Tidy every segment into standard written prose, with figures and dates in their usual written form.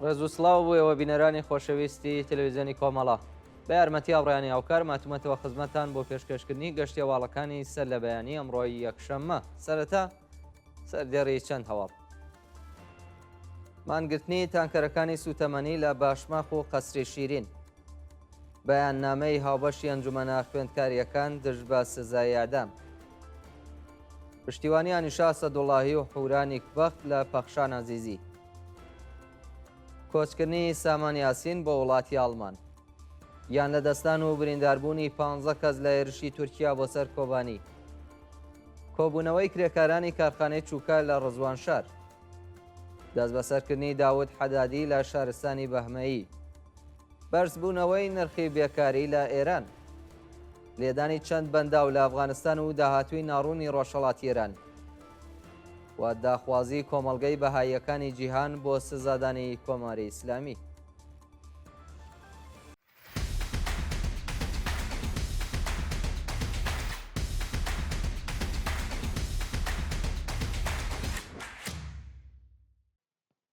ڕێزوسڵاو بوویەوە بینەرانی خۆشەویستی تەلەڤیزیۆنی کۆمەڵە بە یارمەتی ئاڕایانی ئاوکار ماتومەتەوە خزمەتان بۆ پێشکەشکردنی گەشتی هەواڵەکانی سەر لە بەیانی ئەمڕۆی یەکشەممە. سەرەتا سەردێڕی چەند هەواڵ. مانگرتنی تانکەرەکانی سوتەمەنی لە باشماخ و قەسری شیرین. بەیاننامەی هاوبەشی ئەنجومەنە خوێندکاریەکان دژ بە سزای ئەعدام. پشتیوانی ئانیشا سەدوڵاهی و حورانی بەخت لە پەخشان عەزیزی. کۆچکردنی سامان یاسین بۆ وڵاتی ئاڵمان. یان لە دەستان و برینداربوونی 15 کەس لە هێرشی تورکیا بۆ سەر کۆبانی. کۆبوونەوەی کرێکارانی کارخانەی چووکە لە ڕزوانشار. دەست بەسەرکردنی داود حەدادی لە شارستانی بەهمەیی. بەرزبوونەوەی نرخی بێکاری لە ئێران. لێدانی چەند بەنداو لە ئەفغانستان و داهاتووی ناڕوونی ڕۆژهەڵاتی ئێران. و داخوازی کۆمەڵگەی بەهاییەکانی جیهان بۆ سزادانی کۆماری ئیسلامی.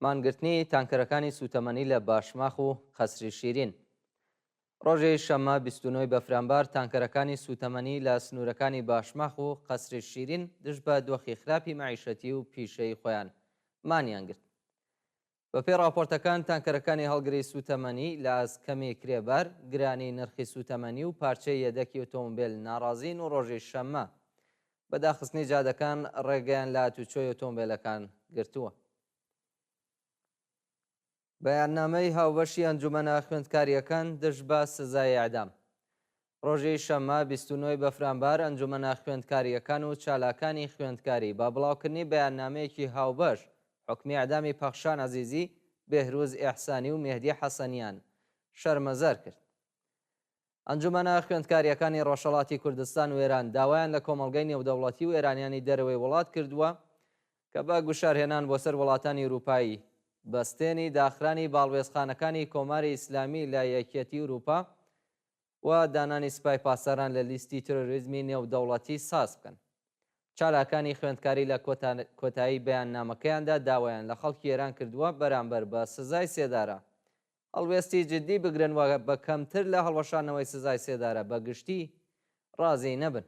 مانگرتنی تانکەرەکانی سوتەمەنی لە باشماخ و قەسری شیرین. ڕۆژەی شەممە 29 بەفرامبار تانکەرەکانی سوتەمەنی لە سنوورەکانی باشماخ و قەسری شیرین دژ بە دۆخی خراپی مەعیشەتی و پیشەی خۆیان مانیان گرت. بەپێی راپۆرتەکان تانکەرەکانی هەڵگری سوتەمەنی لە ئاسکەمی کرێبار، گرانی نرخی سوتەمەنی و پارچەی یەدەکی ئۆتۆمبیل ناڕازین و ڕۆژەی شەممە بەداخستنی جادەکان ڕێگەیان لە هاتوچۆی ئۆتۆمبیلەکان گرتووە. بەیاننامەی هاوبەشی ئەنجومەنە خوێندکاریەکان دژ بە سزای ئەعدام. ڕۆژەی شەممە 29 بەفرامبار ئەنجومەنە خوێندکاریەکان و چالاکانی خوێندکاری بە بڵاوکردنی بەیاننامەیەکی هاوبەش حکمی ئەعدامی پەخشان عەزیزی، بێهروز ئێحسانی و مێهدی حەسەنیان شەرمەزار کرد. ئەنجومەنە خوێندکاریەکانی ڕۆژهەڵاتی کوردستان و ئێران داوایان لە کۆمەڵگەی نێودەوڵەتی و ئێرانیانی دەرەوەی وڵات کردووە کە بە گوشارهێنان بۆ سەر وڵاتانی ئوروپایی، بەستێنی داخرانی باڵوێزخانەکانی کۆماری ئیسلامی لە یەکێتی ئوروپا و دانانی سوپای پاسەران لە لیستی تۆرۆریزمی نێودەوڵەتی ساز بکەن. چالاکانی خوێندکاری لە کۆتایی بەیاننامەکەیاندا داوایان لە خەڵکی ئێران کردووە بەرامبەر بە سزای سێدارە هەڵوێستی جددی بگرن و بە کەمتر لە هەڵوەشانەوەی سزای سێدارە بە گشتی ڕازی نەبن.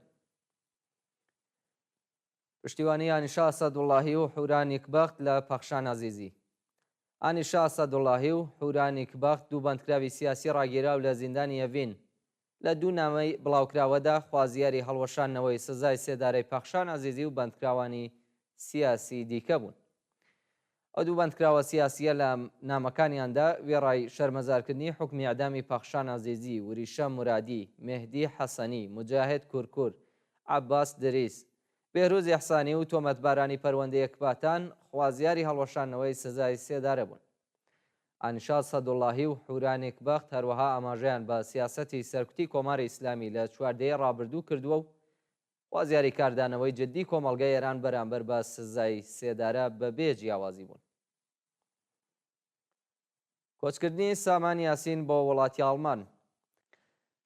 پشتیوانی ئانیشا سەدوڵاهی و حورانی بەخت لە پەخشان عەزیزی. ئانیشا سەدوڵاهی و حورانی بەخت دوو بەندکراوی سیاسی ڕاگیراو لە زیندانی ئەڤین لە دوو نامەی بڵاوکراوەدا خوازیاری هەڵوەشانەوەی سزای سێدارەی پەخشان عەزیزی و بەندکراوانی سیاسی دیکە بوون. ئەو دوو بەندکراوە سیاسیە لە نامەکانیاندا وێڕای شەرمەزارکردنی حکمی ئەعدامی پەخشان عەزیزی، وریشە مورادی، مێهدی حەسەنی، موجاهید کورکور، عەباس دریس، بێهروز ئێحسانی و تۆمەتبارانی پەروەندەی یەکپاتان خوازیاری هەڵوەشانەوەی سزای سێدارە بوون. ئانیشا سەدوڵاهی و حورانی بەخت هەروەها ئاماژەیان بە سیاسەتی سەرکوتی کۆماری ئیسلامی لە چواردەیە ڕابردوو کردووە و خوازیاری کاردانەوەی جددی کۆمەڵگەی ئێران بەرامبەر بە سزای سێدارە بەبێ جیاوازی بوون. کۆچکردنی سامان یاسین بۆ وڵاتی ئاڵمان.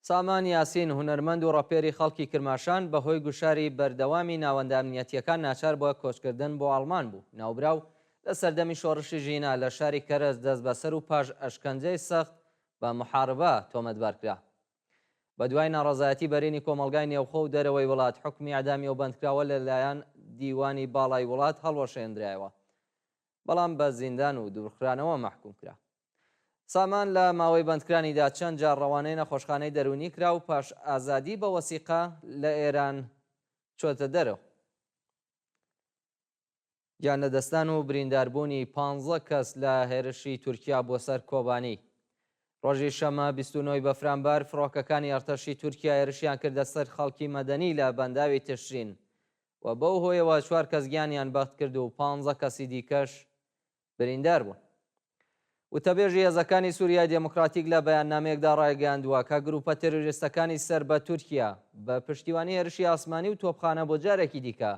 سامان یاسین هونەرمەند و ڕەپێری خەڵکی کرماشان بەهۆی گوشاری بەردەوامی ناوەندە ئەمنیەتیەکان ناچار بۆ کۆچکردن بۆ ئاڵمان بوو. ناوبراو لە سەردەمی شۆڕشی ژینا لە شاری کەرەز دەست بەسەر و پاش ئەشکەنجەی سەخت بە محاربە تۆمەتبارکرا. بە دوای ناڕەزایەتی بەرینی کۆمەلگای نێوخۆ و دەرەوەی وڵات حکمی ئەعدامی و بەندکراوە لەلایەن دیوانی باڵای وڵات هەڵوەشێنرایەوە، بەڵام بە زیندان و دوورخرانەوە مەحکوم کرا. سامان لە ماوەی بەندکرانیدا چەند جار ڕەوانەی نەخۆشخانەی دەرونی کرا و پاش ئازادی بە وەسیقە لە ئێران چۆتە دەرەوە. گیان لەدەستان و برینداربوونی 15 کەس لە هێرشی تورکیا بۆ سەر کۆبانی. ڕۆژی شەمە 29 بەفرامبار فڕۆکەکانی ئەرتەشی تورکیا هێرشیان کردە سەر خەڵکی مەدەنی لە بەنداوی تشرین و بەو هۆیەوە 4 کەس گیانیان بەخت کرد و 15 کەسی دیکەش بریندار بوون. وتەبێژی هێزەکانی سووریای دموکراتیک لە بەیاننامەیەکدا ڕایگەیاندووە کە گروپە تێرۆریستەکانی سەر بە تورکیا بە پشتیوانی هێرشی ئاسمانی و تۆپخانە بۆ جارێکی دیکە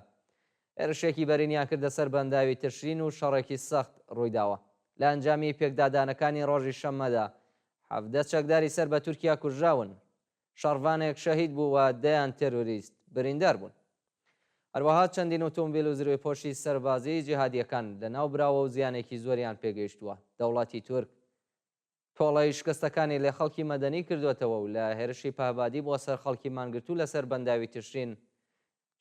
هێرشێکی بەرینیان کردە سەر بەنداوی تشرین و شەڕێکی سەخت ڕوویداوە. لە ئەنجامی پێکدادانەکانی ڕۆژی شەممەدا 17 چەکداری سەر بە تورکیا کوژراون، شەڕڤانێک شەهید بوو و 10 تێرۆریست بریندار بوون. هەروەها چەندین ئۆتۆمبیل و زروێ پۆشی سەربازی جیهادیەکان لە ناو براوە و زیانێکی زۆریان پێگەیشتووە. دەوڵاتی تورک تۆڵەی شکستەکانی لێ خەڵکی مەدەنی کردوێتەوە و لە هێرشی پابادی بۆ سەر خەڵکی مانگرتوو لەسەر بەنداوی تشرین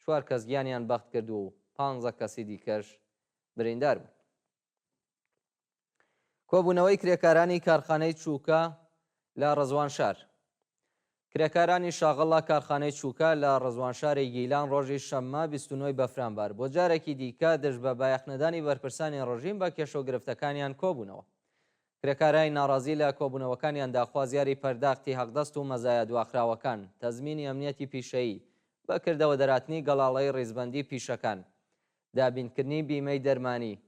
4 کەس گیانیان بەخت کردو و 15 کەسی دیکەش بریندار بوو. کۆبوونەوەی کرێکارانی کارخانەی چووکە لە ڕەزوانشار. کرێکارانی شاغڵ لە کارخانەی چووکە لە ڕەزوانشاری گیلان ڕۆژی شەممە 29 بەفرامبار بۆ جارێکی دیکە دژ بە بایەخنەدانی بەرپرسانی ڕژیم بە کێشەوگرفتەکانیان کۆبوونەوە. کرێکارانی ناڕازی لە کۆبوونەوەکانیان داخوازیاری پەرداختی حەقدەست و مەزایە دواخراوەکان، تەزمینی ئەمنیەتی پیشەیی، بەکردەوە دەراتنی گەڵاڵەی ڕیزبەندی پیشەکان، دابینکردنی بیمەی دەرمانی،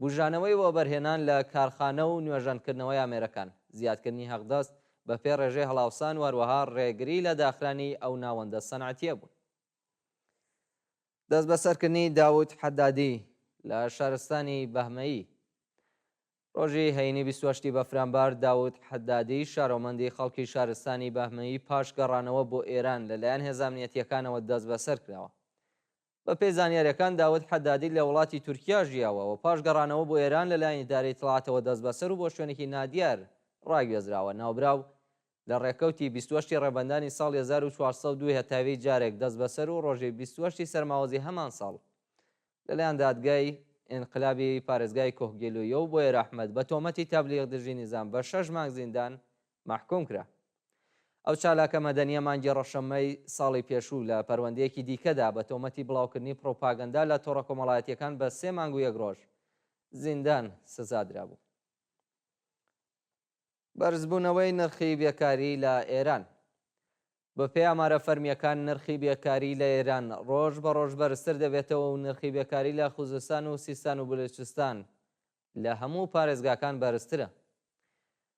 بژانەوەی وەبەرهێنان لە کارخانە و نوێژەنکردنەوەی ئامێرەکان، زیادکردنی حەقدەست بە پێ ڕێژەی هەڵاوسان و هەروەها ڕێگری لە داخرانی ئەو ناوەندە سەنعەتیە بوون. دەست بەسەرکردنی داود حەدادی لە شارستانی بەهمەیی. ڕۆژی هەینی 28 بەفرامبار داود حەدادی شارۆمەندی خەڵکی شارستانی بەهمەیی پاش گەڕانەوە بۆ ئێران لەلایەن هێزە ئەمنیەتیەکانەوە دەست بەسەر کراوە. بە پێی زانیاریەکان داود حەدادی لە وڵاتی تورکیا ژیاوە و پاش گەڕانەوە بۆ ئێران لەلایەن ئیدارەی دەسەڵاتەوە دەست بەسەر و بۆ شوێنێکی نادیار ڕاگوێزراوە. ناوبراو لە ڕێکەوتی 28 ڕێبەندانی ساڵی 1402 هەتاوی جارێک دەست بەسەر و ڕۆژی 28 سەرماوەزی هەمان ساڵ لەلایەن دادگای ئینقلابی پارێزگای کۆهگێلویە و بۆ ئێراحمەد بە تۆمەتی تەبلیغ دژی نیزام بە 6 مانگ زیندان مەحکوم کرا. ئەو چالاکە مەدەنیە مانگی ڕەشەممەی ساڵی پێشوو لە پەروەندەیەکی دیکەدا بە تۆمەتی بڵاوکردنی پرۆپاگەندا لە تۆڕە کۆمەڵایەتیەکان بە 3 مانگ و 1 ڕۆژ زیندان سزادرا بوو. بەرزبوونەوەی نرخی بێکاری لە ئێران. بە پێی ئامارە فەرمیەکان نرخی بێکاری لە ئێران ڕۆژ بە ڕۆژ بەرزتر دەبێتەوە و نرخی بێکاری لە خوزستان و سیستان و بلوچستان لە هەموو پارێزگاکان بەرزترە.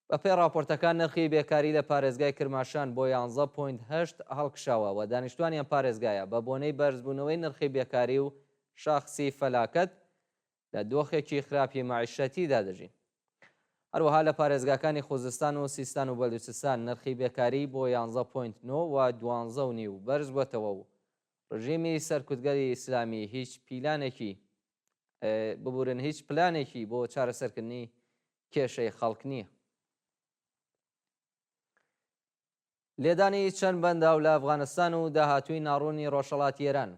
بە پێی راپۆرتەکان نرخی بێکاری لە پارێزگای کرماشان بۆ 11.8 هەڵکشاوە و دانیشتوانیان پارێزگایە بە بۆنەی بەرزبوونەوەی نرخی بێکاری و شاخسی فەلاکەت لە دۆخێکی خراپی مەعیشەتیدا دەژین. هەروەها لە پارێزگاکانی خوزستان و سیستان و بەلوچستان نرخی بێکاری بۆ 11.9 و 12.5 بەرز بووەتەوە و ڕژیمی سەرکوتگەری ئیسلامی هیچ پلانێکی بۆ چارەسەرکردنی کێشەی خەڵک نییە. لێدانی چەند بەنداو لە ئەفغانستان و داهاتووی ناڕوونی ڕۆژهەڵاتی ئێران.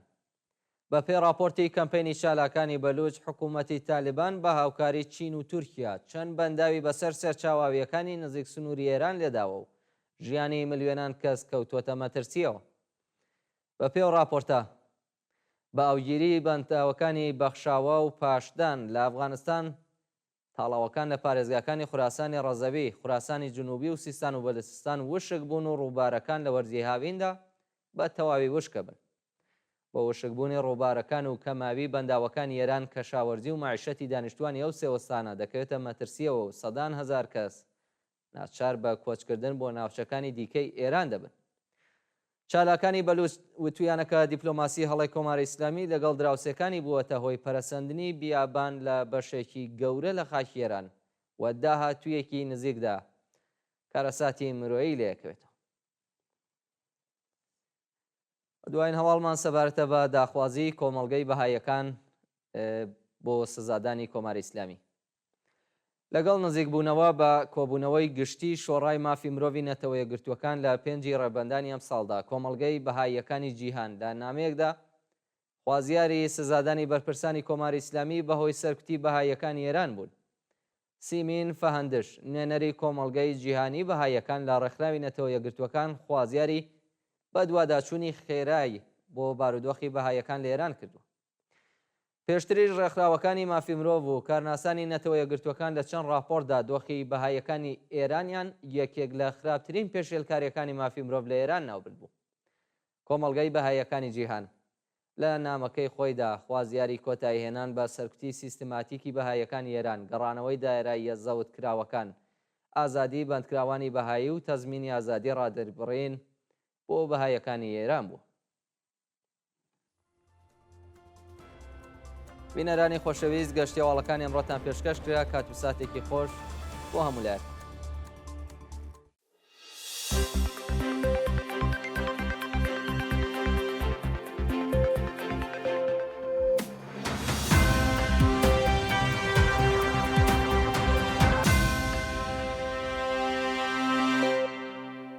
بە پێی راپۆرتی کەمپینی چالاکانی بەلوچ حکوومەتی تالیبان بە هاوکاری چین و تورکیا چەند بەنداوی بەسەر سەرچاواویەکانی نزیک سنووری ئێران لێداوە و ژیانی ملیۆنان کەس کەوتووەتە مەترسیەوە. بە پێی راپۆرتە بە ئاوگیری بەنداوەکانی بەخشاوە و پاشدان لە ئەفغانستان تاڵاوەکان لە پارێزگاکانی خوراسانی ڕەزەوی، خوراسانی جنوبی و سیستان و بەلوچستان وشک بوون و ڕووبارەکان لە وەرزی هاویندا بە تەواوی وشکە بن. بە وشکبوونی ڕووبارەکان و کەماوی بەنداوەکانی ئێران کەشاوەرزی و معیشەتی دانیشتوانی ئەو سێوەستانە دەکەوێتە مەترسیەوە و سەدان هەزار کەس ناچار بە کۆچکردن بۆ ناوچەکانی دیکەی ئێران دەبن. چالاکانی بەلوچ وتویانەکە دیپلۆماسی هەڵی کۆماری ئیسلامی لەگەڵ دراوسەکانی بووەتە هۆی پەرەسەندنی بیابان لە بەشێکی گەورە لە خاکی ئێران و داهاتوویەکی نزیکدا کارەساتی مرۆیی لێکەوێتەوە. دوایین هەواڵمان سەبارەتە بە داخوازی کۆمەڵگەی بەهایەکان بۆ سزادانی کۆماری ئیسلامی. لەگەڵ نزیکبوونەوە بە کۆبوونەوەی گشتی شۆڕای مافی مرۆڤی نەتەوە یەکگرتووەکان لە 5 ڕێبەندانی ئەم ساڵدا کۆمەڵگەی بەهایەکانی جیهان لە نامەیەکدا خوازیاری سزادانی بەرپرسانی کۆماری ئیسلامی بەهۆی سەرکوتی بەهایەکانی ئێران بوون. سیمین فەهەندش نوێنەری کۆمەڵگەی جیهانی بەهایەکان لە ڕێکخراوی نەتەوە یەکگرتووەکان خوازیاری بە دوواداچوونی خێرایی بۆ بارودۆخی بەهایەکان لە ئێران کردووە. پێشتریش ڕێکخراوەکانی مافی مرۆڤ و کارناسانی نەتەوە یەکگرتووەکان لە چەند راپۆرتدا دۆخی بەهایەکانی ئێرانیان یەکێک لە خراپترین پێشێلکاریەکانی مافی مرۆڤ لە ئێران ناوبرد بوو. کۆمەڵگەی بەهایەکانی جیهان لە نامەکەی خۆیدا خوازیاری کۆتاییهێنان بە سەرکوتی سیستماتیکی بەهایەکانی ئێران، گەڕانەوەی دایراییە زەوت کراوەکان، ئازادی بەندکراوانی بەهایی و تەزمینی ئازادی ڕادەربڕین بۆ بەهایەکانی ئێران بوو. بینەرانی خۆشەویست گەشتیاواڵەکانی ئەمڕۆتان پێشکەش کرا. کات و ساتێکی خۆش بۆ هەموو لایەک.